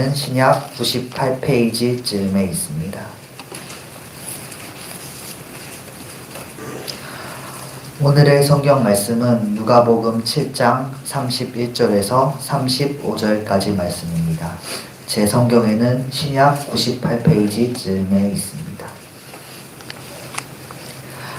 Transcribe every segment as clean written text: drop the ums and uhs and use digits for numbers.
신약 98페이지쯤에 있습니다. 오늘의 성경 말씀은 누가복음 7장 31절에서 35절까지 말씀입니다. 제 성경에는 신약 98페이지쯤에 있습니다.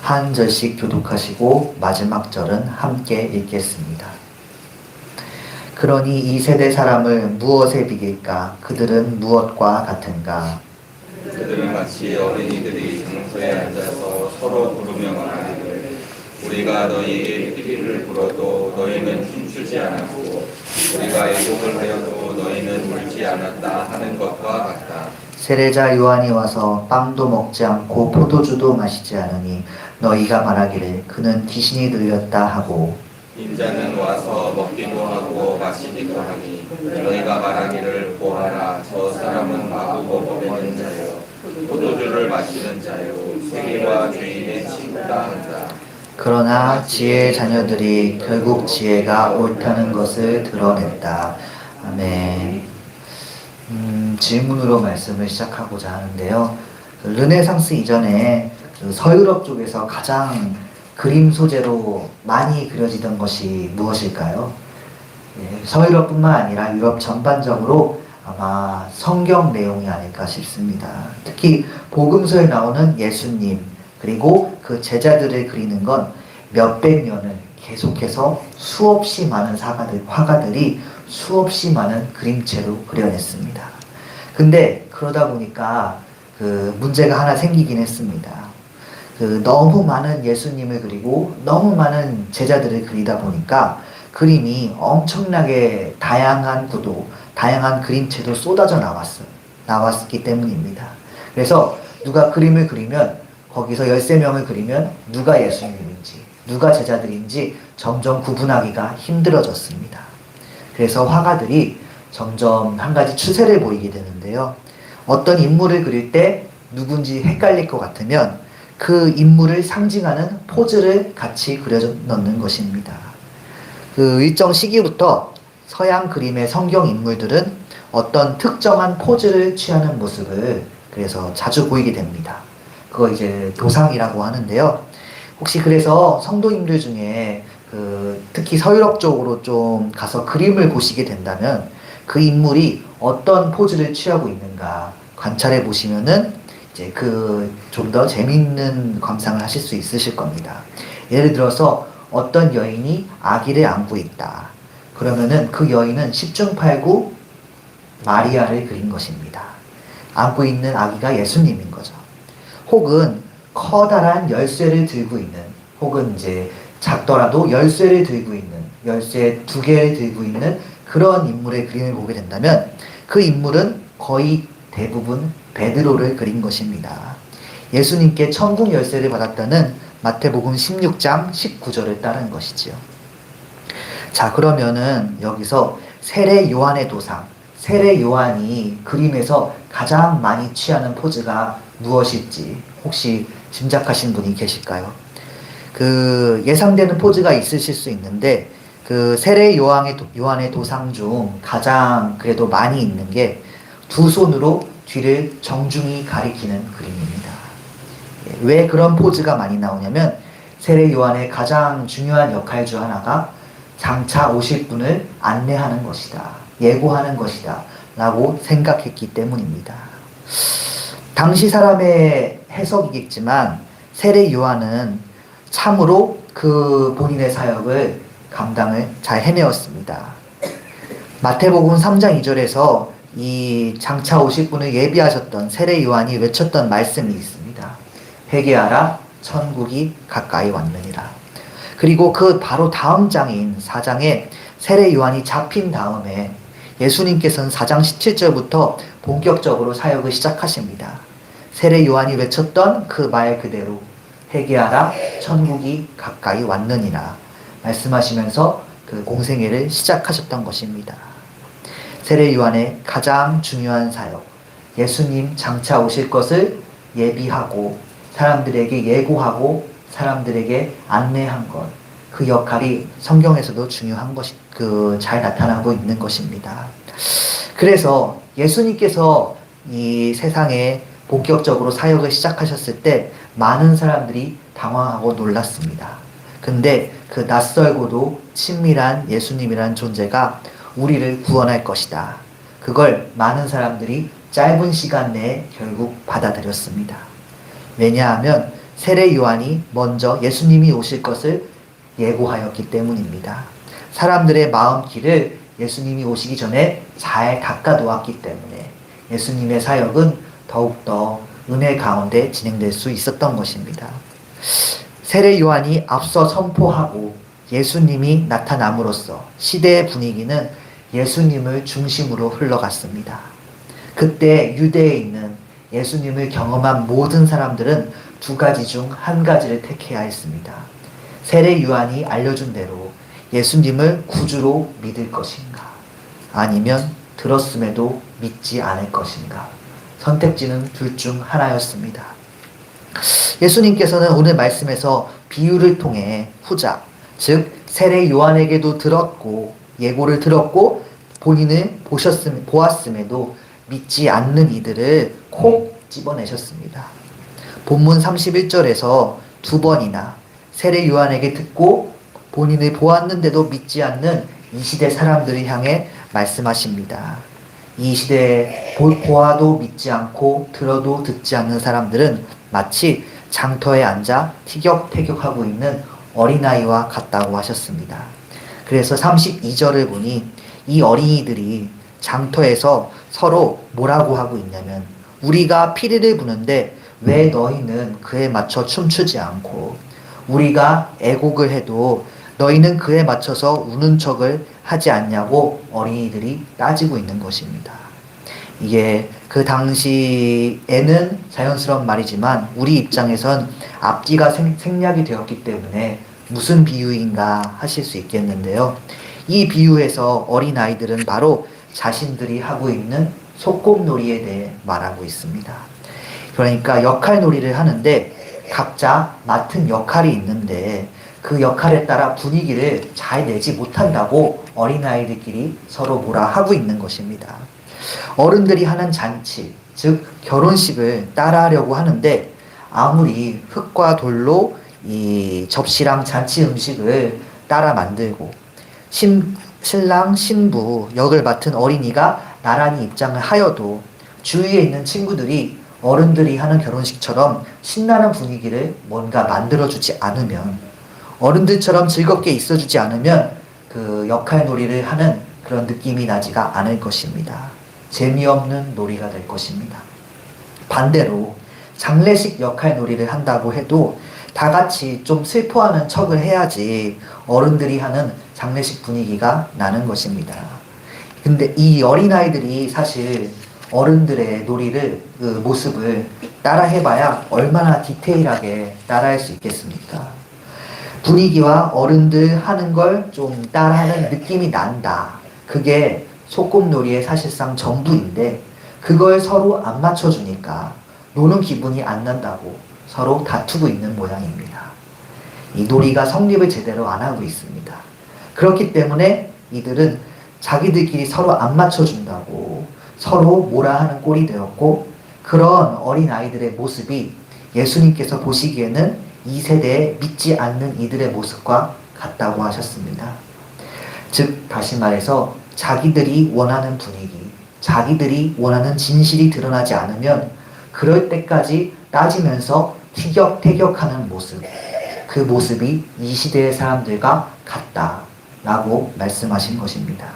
한 절씩 교독하시고 마지막 절은 함께 읽겠습니다. 그러니 이 세대 사람을 무엇에 비길까? 그들은 무엇과 같은가? 그들은 마치 어린이들이 장소에 앉아서 서로 부르며 말하기를 우리가 너희에게 피리를 불어도 너희는 춤추지 않았고 우리가 애곡을 하여도 너희는 울지 않았다 하는 것과 같다. 세례자 요한이 와서 빵도 먹지 않고 포도주도 마시지 않으니 너희가 말하기를 그는 귀신이 들렸다 하고 인자는 와서 먹기도 하고 마시기도 하니 너희가 말하기를 보아라 저 사람은 마구고 먹는 자요 포도주를 마시는 자요 세리와 죄인의 친구다 한다. 그러나 지혜의 자녀들이 결국 지혜가 옳다는 것을 드러냈다. 아멘. 질문으로 말씀을 시작하고자 하는데요. 르네상스 이전에 서유럽 쪽에서 가장 그림 소재로 많이 그려지던 것이 무엇일까요? 서유럽뿐만 아니라 유럽 전반적으로 아마 성경 내용이 아닐까 싶습니다. 특히 복음서에 나오는 예수님 그리고 그 제자들을 그리는 건 몇백 년을 계속해서 수없이 많은 화가들이 수없이 많은 그림체로 그려냈습니다. 근데 그러다 보니까 그 문제가 하나 생기긴 했습니다. 너무 많은 예수님을 그리고 너무 많은 제자들을 그리다 보니까 그림이 엄청나게 다양한 구도, 다양한 그림체도 쏟아져 나왔기 때문입니다. 그래서 누가 그림을 그리면 거기서 13명을 그리면 누가 예수님인지 누가 제자들인지 점점 구분하기가 힘들어졌습니다. 그래서 화가들이 점점 한 가지 추세를 보이게 되는데요. 어떤 인물을 그릴 때 누군지 헷갈릴 것 같으면 그 인물을 상징하는 포즈를 같이 그려 넣는 것입니다. 그 일정 시기부터 서양 그림의 성경 인물들은 어떤 특정한 포즈를 취하는 모습을 그래서 자주 보이게 됩니다. 그거 이제 도상이라고 하는데요. 혹시 그래서 성도님들 중에 특히 서유럽 쪽으로 좀 가서 그림을 보시게 된다면 그 인물이 어떤 포즈를 취하고 있는가 관찰해 보시면은 이제 좀 더 재미있는 감상을 하실 수 있으실 겁니다. 예를 들어서 어떤 여인이 아기를 안고 있다. 그러면은 그 여인은 10중 8구 마리아를 그린 것입니다. 안고 있는 아기가 예수님인 거죠. 혹은 커다란 열쇠를 들고 있는, 혹은 이제 작더라도 열쇠를 들고 있는, 열쇠 2개를 들고 있는 그런 인물의 그림을 보게 된다면 그 인물은 거의 대부분 베드로를 그린 것입니다. 예수님께 천국 열쇠를 받았다는 마태복음 16장 19절을 따른 것이지요. 자, 그러면은 여기서 세례 요한의 도상, 세례 요한이 그림에서 가장 많이 취하는 포즈가 무엇일지 혹시 짐작하신 분이 계실까요? 예상되는 포즈가 있으실 수 있는데 세례 요한의 도상 중 가장 그래도 많이 있는 게 두 손으로 뒤를 정중히 가리키는 그림입니다. 왜 그런 포즈가 많이 나오냐면 세례 요한의 가장 중요한 역할 중 하나가 장차 오실 분을 안내하는 것이다. 예고하는 것이다. 라고 생각했기 때문입니다. 당시 사람의 해석이겠지만 세례 요한은 참으로 본인의 사역을 감당을 잘 해내었습니다. 마태복음 3장 2절에서 이 장차 오실 분을 예비하셨던 세례 요한이 외쳤던 말씀이 있습니다. 회개하라 천국이 가까이 왔느니라. 그리고 그 바로 다음 장인 4장에 세례 요한이 잡힌 다음에 예수님께서는 4장 17절부터 본격적으로 사역을 시작하십니다. 세례 요한이 외쳤던 그 말 그대로 회개하라 천국이 가까이 왔느니라 말씀하시면서 그 공생애를 시작하셨던 것입니다. 세례 요한의 가장 중요한 사역, 예수님 장차 오실 것을 예비하고 사람들에게 예고하고 사람들에게 안내한 것, 그 역할이 성경에서도 중요한 잘 나타나고 있는 것입니다. 그래서 예수님께서 이 세상에 본격적으로 사역을 시작하셨을 때 많은 사람들이 당황하고 놀랐습니다. 근데 그 낯설고도 친밀한 예수님이라는 존재가 우리를 구원할 것이다. 그걸 많은 사람들이 짧은 시간 내에 결국 받아들였습니다. 왜냐하면 세례 요한이 먼저 예수님이 오실 것을 예고하였기 때문입니다. 사람들의 마음길을 예수님이 오시기 전에 잘 닦아놓았기 때문에 예수님의 사역은 더욱더 은혜 가운데 진행될 수 있었던 것입니다. 세례 요한이 앞서 선포하고 예수님이 나타남으로써 시대의 분위기는 예수님을 중심으로 흘러갔습니다. 그때 유대에 있는 예수님을 경험한 모든 사람들은 두 가지 중 한 가지를 택해야 했습니다. 세례 요한이 알려준 대로 예수님을 구주로 믿을 것인가, 아니면 들었음에도 믿지 않을 것인가. 선택지는 둘 중 하나였습니다. 예수님께서는 오늘 말씀에서 비유를 통해 후자, 즉 세례 요한에게도 들었고 예고를 들었고 본인을 보았음에도 믿지 않는 이들을 콕 집어내셨습니다. 본문 31절에서 두 번이나 세례 요한에게 듣고 본인을 보았는데도 믿지 않는 이 시대 사람들을 향해 말씀하십니다. 이 시대에 보아도 믿지 않고 들어도 듣지 않는 사람들은 마치 장터에 앉아 티격태격하고 있는 어린아이와 같다고 하셨습니다. 그래서 32절을 보니 이 어린이들이 장터에서 서로 뭐라고 하고 있냐면, 우리가 피리를 부는데 왜 너희는 그에 맞춰 춤추지 않고, 우리가 애곡을 해도 너희는 그에 맞춰서 우는 척을 하지 않냐고 어린이들이 따지고 있는 것입니다. 이게 그 당시에는 자연스러운 말이지만 우리 입장에선 앞뒤가 생략이 되었기 때문에 무슨 비유인가 하실 수 있겠는데요. 이 비유에서 어린아이들은 바로 자신들이 하고 있는 소꿉놀이에 대해 말하고 있습니다. 그러니까 역할놀이를 하는데 각자 맡은 역할이 있는데 그 역할에 따라 분위기를 잘 내지 못한다고 어린아이들끼리 서로 뭐라 하고 있는 것입니다. 어른들이 하는 잔치, 즉 결혼식을 따라하려고 하는데 아무리 흙과 돌로 이 접시랑 잔치 음식을 따라 만들고 신랑, 신부 역을 맡은 어린이가 나란히 입장을 하여도 주위에 있는 친구들이 어른들이 하는 결혼식처럼 신나는 분위기를 뭔가 만들어주지 않으면, 어른들처럼 즐겁게 있어주지 않으면 그 역할놀이를 하는 그런 느낌이 나지가 않을 것입니다. 재미없는 놀이가 될 것입니다. 반대로 장례식 역할놀이를 한다고 해도 다 같이 좀 슬퍼하는 척을 해야지 어른들이 하는 장례식 분위기가 나는 것입니다. 근데 이 어린아이들이 사실 어른들의 놀이를, 그 모습을 따라해봐야 얼마나 디테일하게 따라할 수 있겠습니까? 분위기와 어른들 하는 걸 좀 따라하는 느낌이 난다. 그게 소꿉놀이의 사실상 전부인데 그걸 서로 안 맞춰주니까 노는 기분이 안 난다고 서로 다투고 있는 모양입니다. 이 놀이가 성립을 제대로 안 하고 있습니다. 그렇기 때문에 이들은 자기들끼리 서로 안 맞춰준다고 서로 뭐라 하는 꼴이 되었고, 그런 어린아이들의 모습이 예수님께서 보시기에는 이 세대에 믿지 않는 이들의 모습과 같다고 하셨습니다. 즉 다시 말해서 자기들이 원하는 분위기, 자기들이 원하는 진실이 드러나지 않으면 그럴 때까지 따지면서 티격태격하는 모습, 그 모습이 이 시대의 사람들과 같다라고 말씀하신 것입니다.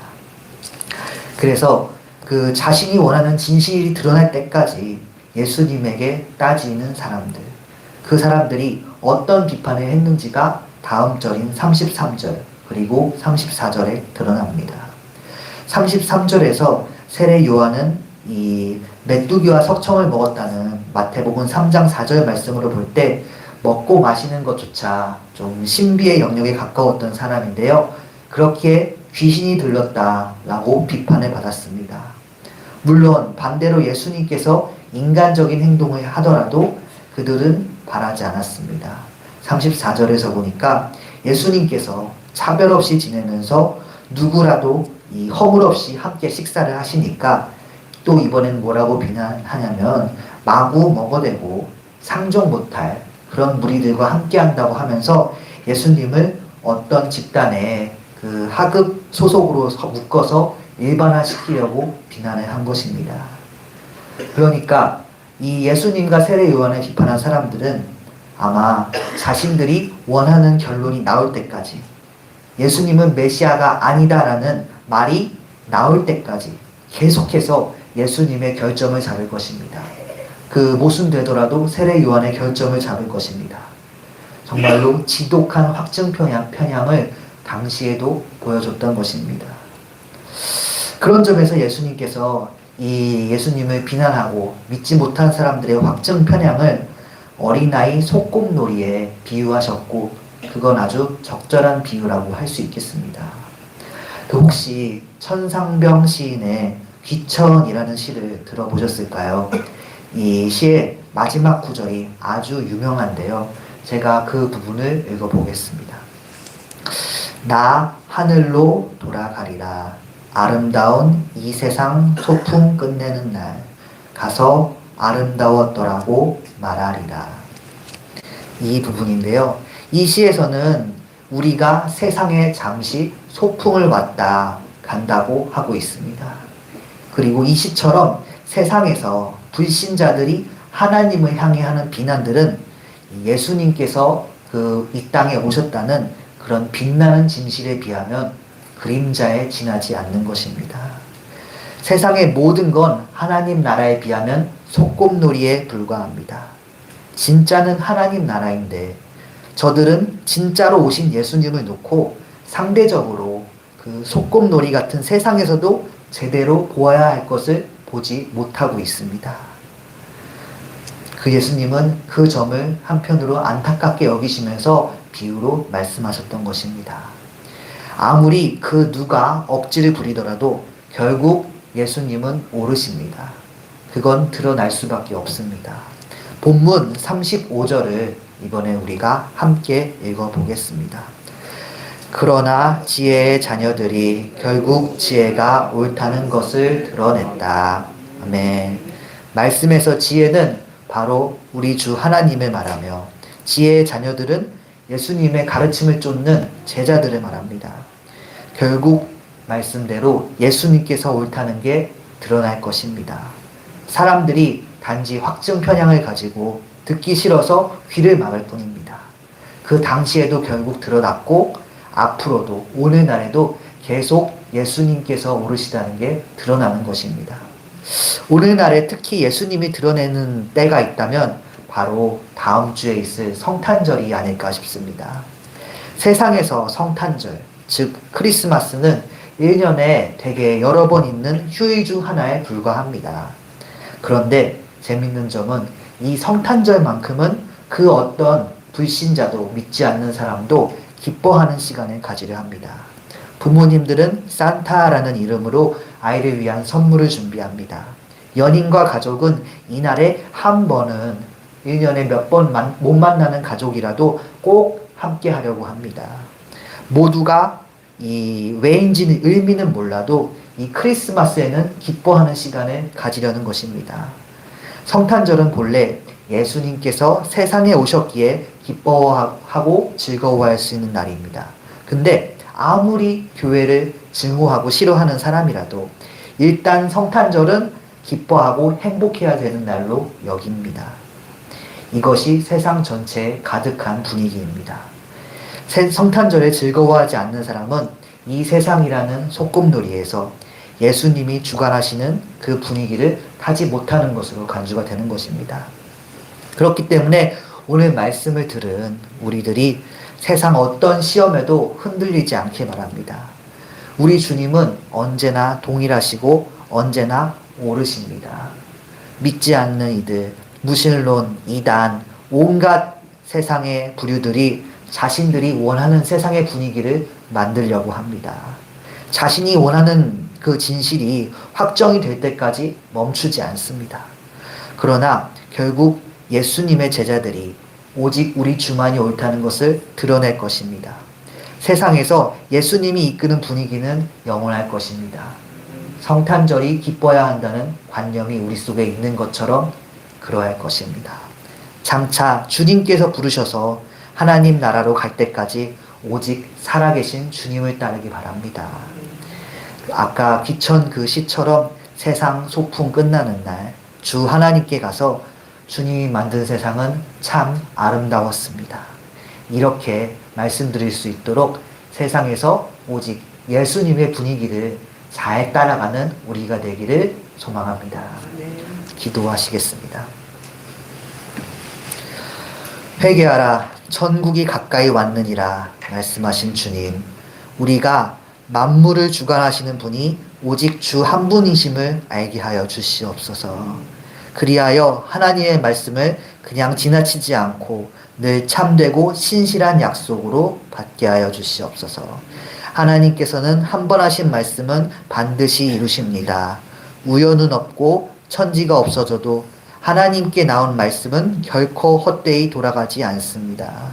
그래서 그 자신이 원하는 진실이 드러날 때까지 예수님에게 따지는 사람들, 그 사람들이 어떤 비판을 했는지가 다음 절인 33절 그리고 34절에 드러납니다. 33절에서 세례 요한은 이 메뚜기와 석청을 먹었다는 마태복음 3장 4절 말씀으로 볼 때 먹고 마시는 것조차 좀 신비의 영역에 가까웠던 사람인데요. 그렇게 귀신이 들렸다라고 비판을 받았습니다. 물론 반대로 예수님께서 인간적인 행동을 하더라도 그들은 바라지 않았습니다. 34절에서 보니까 예수님께서 차별 없이 지내면서 누구라도 이 허물 없이 함께 식사를 하시니까 또 이번엔 뭐라고 비난하냐면 마구 먹어대고 상종 못할 그런 무리들과 함께 한다고 하면서 예수님을 어떤 집단의 그 하급 소속으로 묶어서 일반화시키려고 비난을 한 것입니다. 그러니까 이 예수님과 세례 요한을 비판한 사람들은 아마 자신들이 원하는 결론이 나올 때까지, 예수님은 메시아가 아니다라는 말이 나올 때까지 계속해서 예수님의 결점을 잡을 것입니다. 그 모순되더라도 세례 요한의 결점을 잡을 것입니다. 정말로 지독한 확증 편향을 당시에도 보여줬던 것입니다. 그런 점에서 예수님께서 이 예수님을 비난하고 믿지 못한 사람들의 확증 편향을 어린아이 소꿉놀이에 비유하셨고, 그건 아주 적절한 비유라고 할 수 있겠습니다. 혹시 천상병 시인의 귀천이라는 시를 들어보셨을까요? 이 시의 마지막 구절이 아주 유명한데요. 제가 그 부분을 읽어보겠습니다. 나 하늘로 돌아가리라. 아름다운 이 세상 소풍 끝내는 날 가서 아름다웠더라고 말하리라. 이 부분인데요. 이 시에서는 우리가 세상에 잠시 소풍을 왔다 간다고 하고 있습니다. 그리고 이 시처럼 세상에서 불신자들이 하나님을 향해 하는 비난들은 예수님께서 이 땅에 오셨다는 그런 빛나는 진실에 비하면 그림자에 지나지 않는 것입니다. 세상의 모든 건 하나님 나라에 비하면 소꿉놀이에 불과합니다. 진짜는 하나님 나라인데 저들은 진짜로 오신 예수님을 놓고 상대적으로 그 소꿉놀이 같은 세상에서도 제대로 보아야 할 것을 보지 못하고 있습니다. 그 예수님은 그 점을 한편으로 안타깝게 여기시면서 비유로 말씀하셨던 것입니다. 아무리 그 누가 억지를 부리더라도 결국 예수님은 오르십니다. 그건 드러날 수밖에 없습니다. 본문 35절을 이번에 우리가 함께 읽어보겠습니다. 그러나 지혜의 자녀들이 결국 지혜가 옳다는 것을 드러냈다. 아멘. 말씀에서 지혜는 바로 우리 주 하나님을 말하며, 지혜의 자녀들은 예수님의 가르침을 쫓는 제자들을 말합니다. 결국 말씀대로 예수님께서 옳다는 게 드러날 것입니다. 사람들이 단지 확증 편향을 가지고 듣기 싫어서 귀를 막을 뿐입니다. 그 당시에도 결국 드러났고 앞으로도 오늘날에도 계속 예수님께서 오르시다는 게 드러나는 것입니다. 오늘날에 특히 예수님이 드러내는 때가 있다면 바로 다음 주에 있을 성탄절이 아닐까 싶습니다. 세상에서 성탄절, 즉 크리스마스는 1년에 되게 여러 번 있는 휴일 중 하나에 불과합니다. 그런데 재밌는 점은 이 성탄절만큼은 그 어떤 불신자도 믿지 않는 사람도 기뻐하는 시간을 가지려 합니다. 부모님들은 산타라는 이름으로 아이를 위한 선물을 준비합니다. 연인과 가족은 이날에 한 번은 1년에 몇 번 못 만나는 가족이라도 꼭 함께 하려고 합니다. 모두가 왜인지는 의미는 몰라도 이 크리스마스에는 기뻐하는 시간을 가지려는 것입니다. 성탄절은 본래 예수님께서 세상에 오셨기에 기뻐하고 즐거워할 수 있는 날입니다. 근데 아무리 교회를 증오하고 싫어하는 사람이라도 일단 성탄절은 기뻐하고 행복해야 되는 날로 여깁니다. 이것이 세상 전체에 가득한 분위기입니다. 성탄절에 즐거워하지 않는 사람은 이 세상이라는 소꿉놀이에서 예수님이 주관하시는 그 분위기를 타지 못하는 것으로 간주가 되는 것입니다. 그렇기 때문에 오늘 말씀을 들은 우리들이 세상 어떤 시험에도 흔들리지 않길 바랍니다. 우리 주님은 언제나 동일하시고 언제나 오르십니다. 믿지 않는 이들, 무신론, 이단, 온갖 세상의 부류들이 자신들이 원하는 세상의 분위기를 만들려고 합니다. 자신이 원하는 그 진실이 확정이 될 때까지 멈추지 않습니다. 그러나 결국 예수님의 제자들이 오직 우리 주만이 옳다는 것을 드러낼 것입니다. 세상에서 예수님이 이끄는 분위기는 영원할 것입니다. 성탄절이 기뻐야 한다는 관념이 우리 속에 있는 것처럼 그러할 것입니다. 장차 주님께서 부르셔서 하나님 나라로 갈 때까지 오직 살아계신 주님을 따르기 바랍니다. 아까 기천 그 시처럼 세상 소풍 끝나는 날 주 하나님께 가서 주님이 만든 세상은 참 아름다웠습니다. 이렇게 말씀드릴 수 있도록 세상에서 오직 예수님의 분위기를 잘 따라가는 우리가 되기를 소망합니다. 기도하시겠습니다. 회개하라, 천국이 가까이 왔느니라 말씀하신 주님, 우리가 만물을 주관하시는 분이 오직 주 한 분이심을 알게 하여 주시옵소서. 그리하여 하나님의 말씀을 그냥 지나치지 않고 늘 참되고 신실한 약속으로 받게 하여 주시옵소서. 하나님께서는 한 번 하신 말씀은 반드시 이루십니다. 우연은 없고 천지가 없어져도 하나님께 나온 말씀은 결코 헛되이 돌아가지 않습니다.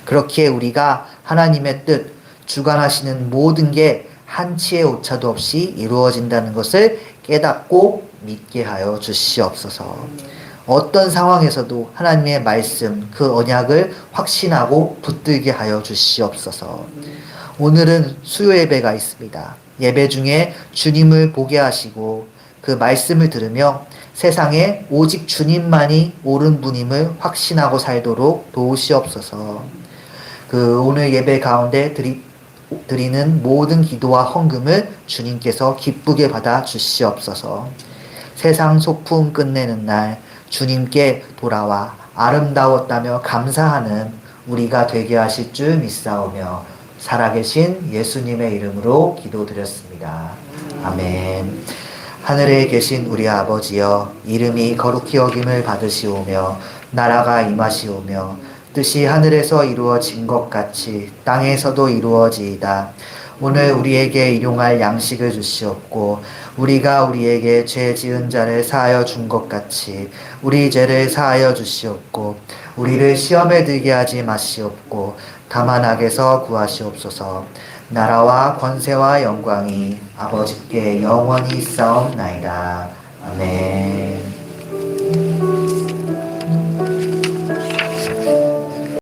그렇기에 우리가 하나님의 뜻, 주관하시는 모든 게 한치의 오차도 없이 이루어진다는 것을 깨닫고 믿게 하여 주시옵소서. 어떤 상황에서도 하나님의 말씀, 그 언약을 확신하고 붙들게 하여 주시옵소서. 오늘은 수요 예배가 있습니다. 예배 중에 주님을 보게 하시고 그 말씀을 들으며 세상에 오직 주님만이 옳은 분임을 확신하고 살도록 도우시옵소서. 그 오늘 예배 가운데 드리는 모든 기도와 헌금을 주님께서 기쁘게 받아 주시옵소서. 세상 소풍 끝내는 날 주님께 돌아와 아름다웠다며 감사하는 우리가 되게 하실 줄 믿사오며 살아계신 예수님의 이름으로 기도드렸습니다. 아멘. 하늘에 계신 우리 아버지여, 이름이 거룩히 여김을 받으시오며 나라가 임하시오며 뜻이 하늘에서 이루어진 것 같이 땅에서도 이루어지이다. 오늘 우리에게 일용할 양식을 주시옵고 우리가 우리에게 죄 지은 자를 사하여 준 것 같이 우리 죄를 사하여 주시옵고 우리를 시험에 들게 하지 마시옵고 다만 악에서 구하시옵소서. 나라와 권세와 영광이 아버지께 영원히 있사옵나이다. 아멘.